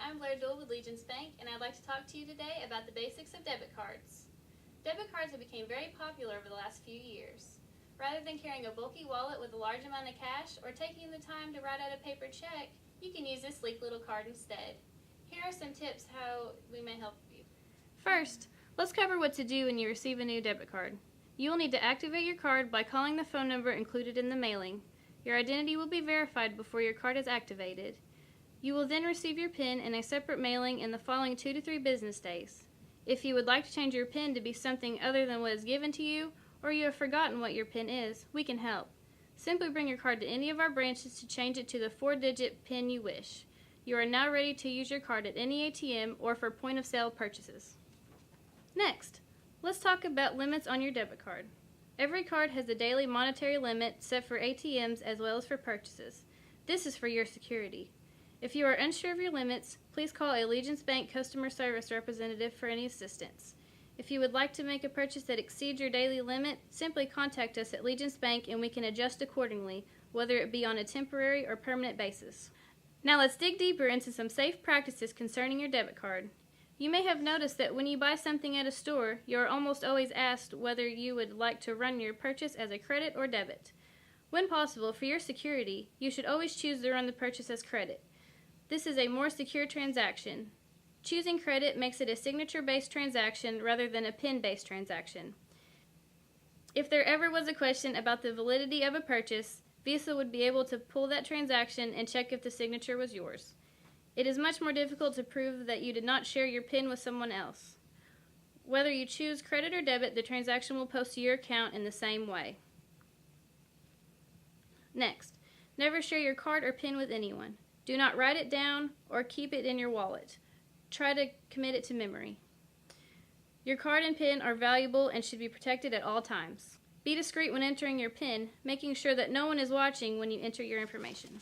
I'm Blair Duell with Legence Bank, and I'd like to talk to you today about the basics of debit cards. Debit cards have become very popular over the last few years. Rather than carrying a bulky wallet with a large amount of cash or taking the time to write out a paper check, you can use this sleek little card instead. Here are some tips how we may help you. First, let's cover what to do when you receive a new debit card. You will need to activate your card by calling the phone number included in the mailing. Your identity will be verified before your card is activated. You will then receive your PIN in a separate mailing in the following 2 to 3 business days. If you would like to change your PIN to be something other than what is given to you, or you have forgotten what your PIN is, we can help. Simply bring your card to any of our branches to change it to the 4-digit PIN you wish. You are now ready to use your card at any ATM or for point-of-sale purchases. Next, let's talk about limits on your debit card. Every card has a daily monetary limit set for ATMs as well as for purchases. This is for your security. If you are unsure of your limits, please call a Legence Bank customer service representative for any assistance. If you would like to make a purchase that exceeds your daily limit, simply contact us at Legence Bank and we can adjust accordingly, whether it be on a temporary or permanent basis. Now let's dig deeper into some safe practices concerning your debit card. You may have noticed that when you buy something at a store, you are almost always asked whether you would like to run your purchase as a credit or debit. When possible, for your security, you should always choose to run the purchase as credit. This is a more secure transaction. Choosing credit makes it a signature-based transaction rather than a PIN-based transaction. If there ever was a question about the validity of a purchase, Visa would be able to pull that transaction and check if the signature was yours. It is much more difficult to prove that you did not share your PIN with someone else. Whether you choose credit or debit, the transaction will post to your account in the same way. Next, never share your card or PIN with anyone. Do not write it down or keep it in your wallet. Try to commit it to memory. Your card and PIN are valuable and should be protected at all times. Be discreet when entering your PIN, making sure that no one is watching when you enter your information.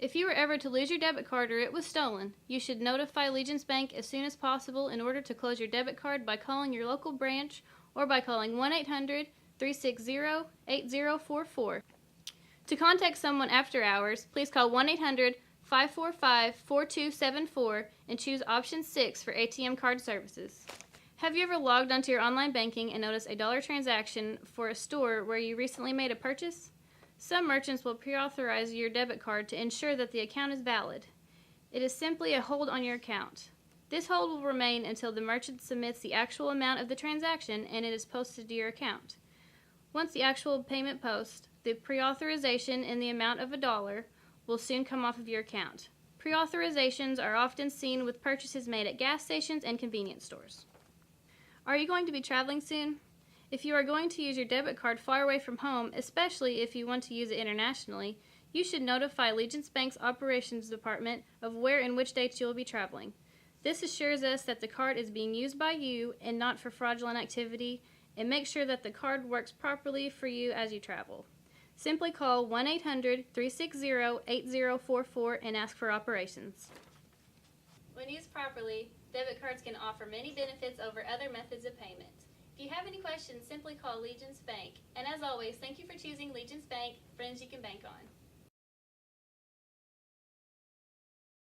If you were ever to lose your debit card or it was stolen, you should notify Legence Bank as soon as possible in order to close your debit card by calling your local branch or by calling 1-800-360-8044. To contact someone after hours, please call 1-800-545-4274 and choose option 6 for ATM Card Services. Have you ever logged onto your online banking and noticed a dollar transaction for a store where you recently made a purchase? Some merchants will pre-authorize your debit card to ensure that the account is valid. It is simply a hold on your account. This hold will remain until the merchant submits the actual amount of the transaction and it is posted to your account. Once the actual payment posts, the pre-authorization in the amount of $1 will soon come off of your account. Pre-authorizations are often seen with purchases made at gas stations and convenience stores. Are you going to be traveling soon? If you are going to use your debit card far away from home, especially if you want to use it internationally, you should notify Legence Bank's operations department of where and which dates you will be traveling. This assures us that the card is being used by you and not for fraudulent activity, and make sure that the card works properly for you as you travel. Simply call 1-800-360-8044 and ask for operations. When used properly, debit cards can offer many benefits over other methods of payment. If you have any questions, simply call Legence Bank. And as always, thank you for choosing Legence Bank, friends you can bank on.